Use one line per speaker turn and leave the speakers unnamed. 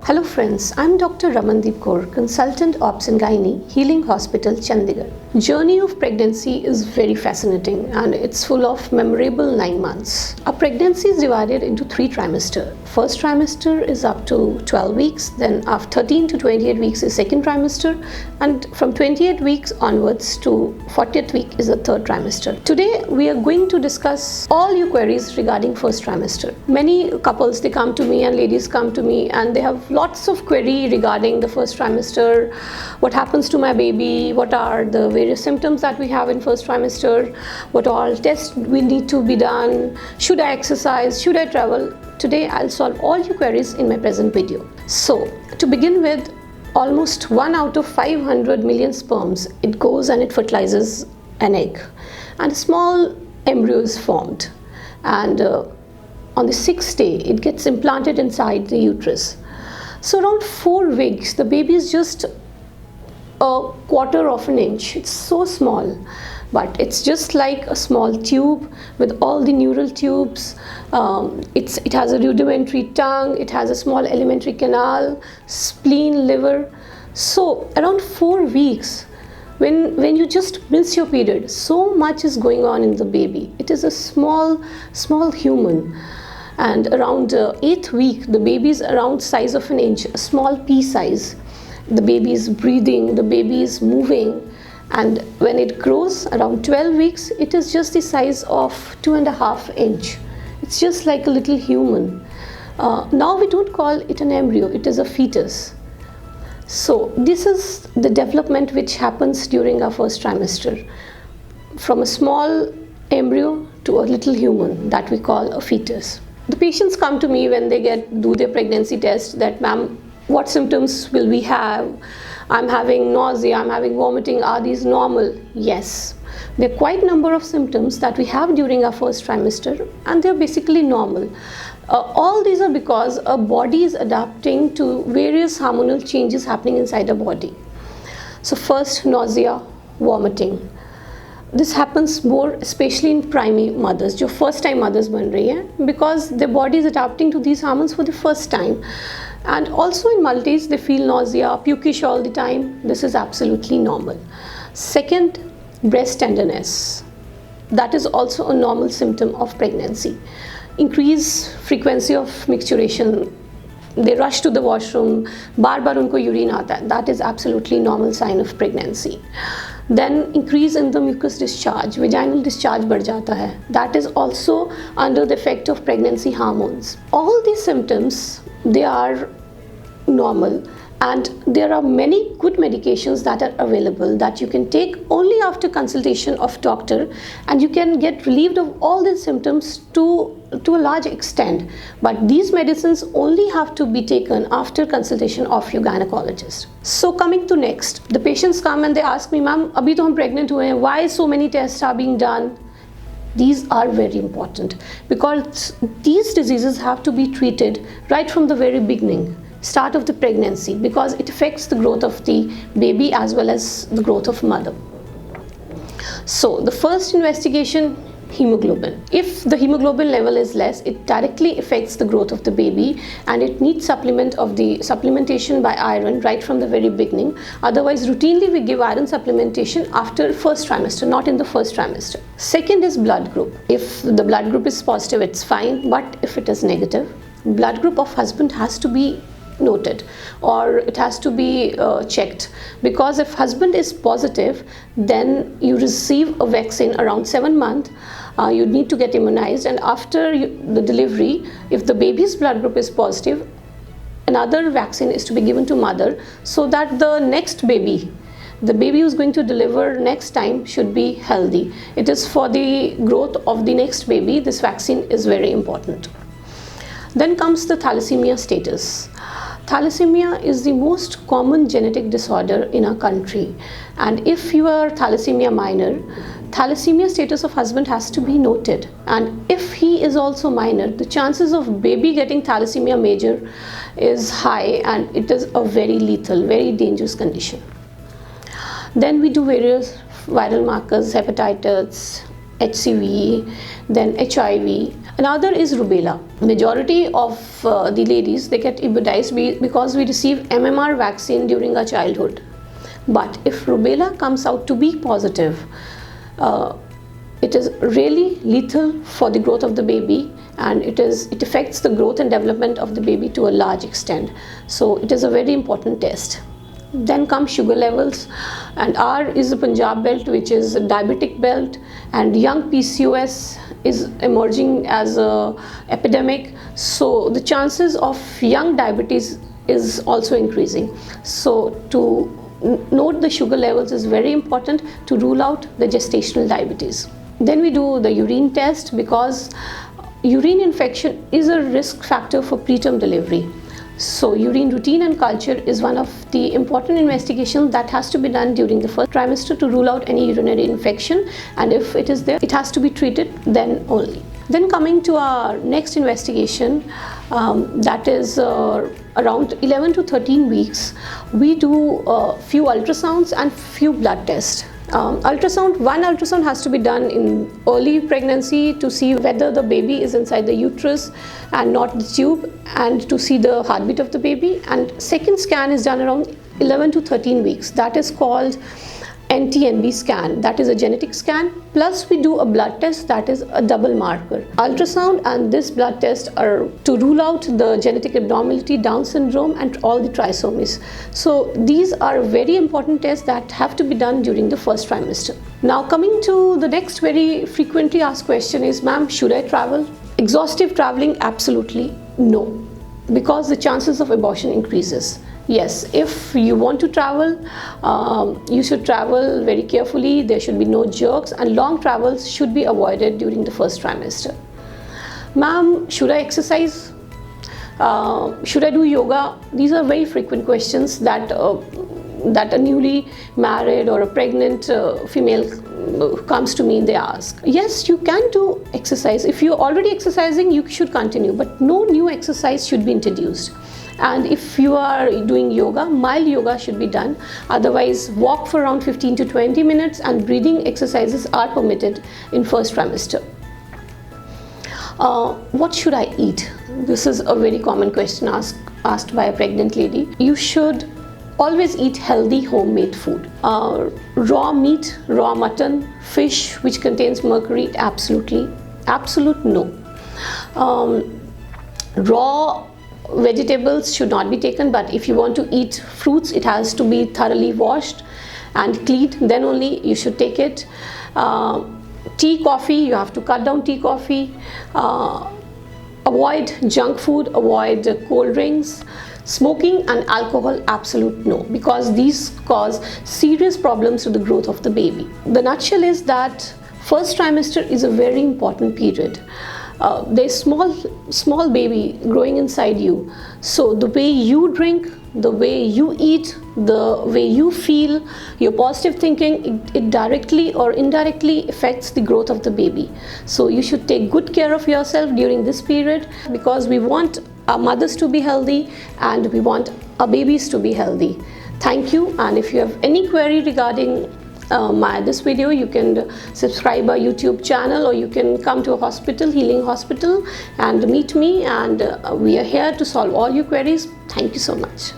Hello friends, I'm Dr. Ramandeep Kaur, Consultant Ops and Gynae, Healing Hospital, Chandigarh. Journey of pregnancy is very fascinating and it's full of memorable 9 months. A pregnancy is divided into 3 trimesters. First trimester is up to 12 weeks, then after 13 to 28 weeks is second trimester, and from 28 weeks onwards to 40th week is the third trimester. Today we are going to discuss all your queries regarding first trimester. Many couples, they come to me and ladies come to me and they have lots of query regarding the first trimester. What happens to my baby? What are the various symptoms that we have in first trimester? What all tests we need to be done? Should I exercise? Should I travel? Today I'll solve all your queries in my present video. So to begin with, almost 1 out of 500 million sperms, it goes and it fertilizes an egg and a small embryo is formed, and on the 6th day it gets implanted inside the uterus. So around 4 weeks, the baby is just a quarter of an inch. It's so small, but it's just like a small tube with all the neural tubes. It has a rudimentary tongue, it has a small alimentary canal, spleen, liver. So around 4 weeks, when you just miss your period, so much is going on in the baby. It is a small human. And around 8th week, the baby is around size of an inch, a small pea size. The baby is breathing, the baby is moving, and when it grows around 12 weeks, it is just the size of 2.5 inch. It's just like a little human. Now we don't call it an embryo, it is a fetus. So this is the development which happens during our first trimester, from a small embryo to a little human that we call a fetus. The patients come to me when they do their pregnancy test that, ma'am, what symptoms will we have? I'm having nausea, I'm having vomiting, are these normal? Yes. There are quite a number of symptoms that we have during our first trimester and they're basically normal. All these are because our body is adapting to various hormonal changes happening inside our body. So first, nausea, vomiting. This happens more especially in primary mothers, जो first time mothers बन रही हैं, because their body is adapting to these hormones for the first time. And also in multis, they feel nausea, pukish all the time. This is absolutely normal. Second, breast tenderness. That is also a normal symptom of pregnancy. Increase frequency of micturition. They rush to the washroom, बार-बार उनको urine आता है. That is absolutely normal sign of pregnancy. Then increase in the mucus discharge, vaginal discharge बढ़ जाता है. That is also under the effect of pregnancy hormones. All these symptoms, they are normal, and there are many good medications that are available that you can take only after consultation of doctor, and you can get relieved of all these symptoms to a large extent. But these medicines only have to be taken after consultation of your gynecologist. So coming to next, the patients come and they ask me, ma'am, abhi to hum pregnant hue hain, why so many tests are being done? These are very important because these diseases have to be treated right from the very beginning, start of the pregnancy, because it affects the growth of the baby as well as the growth of mother. So the first investigation, hemoglobin. If the hemoglobin level is less, it directly affects the growth of the baby and it needs supplementation by iron right from the very beginning. Otherwise, routinely we give iron supplementation after first trimester, not in the first trimester. Second is blood group. If the blood group is positive, it's fine, but if it is negative, blood group of husband has to be noted or it has to be checked, because if husband is positive, then you receive a vaccine around 7 months. You need to get immunized, and after the delivery, if the baby's blood group is positive, another vaccine is to be given to mother so that the next baby, the baby who's going to deliver next time, should be healthy. It is for the growth of the next baby. This vaccine is very important. Then comes the thalassemia status. Thalassemia is the most common genetic disorder in our country, and if you are thalassemia minor, thalassemia status of husband has to be noted, and if he is also minor, the chances of baby getting thalassemia major is high, and it is a very lethal, very dangerous condition. Then we do various viral markers, hepatitis, HCV, then HIV, Another is rubella. Majority of the ladies, they get immunized because we receive MMR vaccine during our childhood. But if rubella comes out to be positive, it is really lethal for the growth of the baby, and it affects the growth and development of the baby to a large extent. So it is a very important test. Then come sugar levels, and R is the Punjab belt, which is a diabetic belt, and young PCOS is emerging as a epidemic. So the chances of young diabetes is also increasing. So to note the sugar levels is very important to rule out the gestational diabetes. Then we do the urine test, because urine infection is a risk factor for preterm delivery. So urine routine and culture is one of the important investigations that has to be done during the first trimester to rule out any urinary infection, and if it is there, it has to be treated then only. Then coming to our next investigation, that is around 11 to 13 weeks, we do a few ultrasounds and few blood tests. One ultrasound has to be done in early pregnancy to see whether the baby is inside the uterus and not the tube, and to see the heartbeat of the baby. And second scan is done around 11 to 13 weeks. That is called NT-NB scan. That is a genetic scan. Plus we do a blood test, that is a double marker. Ultrasound and this blood test are to rule out the genetic abnormality, Down syndrome, and all the trisomies. So these are very important tests that have to be done during the first trimester. Now coming to the next very frequently asked question is, ma'am, should I travel? Exhaustive traveling, absolutely no, because the chances of abortion increases. Yes, if you want to travel, you should travel very carefully. There should be no jerks, and long travels should be avoided during the first trimester. Ma'am, should I exercise? Should I do yoga? These are very frequent questions that a newly married or a pregnant female comes to me, they ask. Yes, you can do exercise. If you're already exercising, you should continue, but no new exercise should be introduced. And if you are doing yoga, mild yoga should be done. Otherwise, walk for around 15 to 20 minutes, and breathing exercises are permitted in first trimester. What should I eat? This is a very common question asked by a pregnant lady. You should always eat healthy homemade food. Raw meat, raw mutton, fish which contains mercury, absolute no. Raw vegetables should not be taken, but if you want to eat fruits, it has to be thoroughly washed and cleaned, then only you should take it. Tea, coffee, you have to cut down tea, coffee. Avoid junk food, avoid cold drinks. Smoking and alcohol, absolute no, because these cause serious problems to the growth of the baby. The nutshell is that first trimester is a very important period. There's small baby growing inside you, so the way you drink, the way you eat, the way you feel, your positive thinking, it directly or indirectly affects the growth of the baby. So you should take good care of yourself during this period, because we want our mothers to be healthy and we want our babies to be healthy. Thank you, and if you have any query regarding this video, you can subscribe our YouTube channel, or you can come to a hospital, Healing Hospital, and meet me, and we are here to solve all your queries. Thank you so much.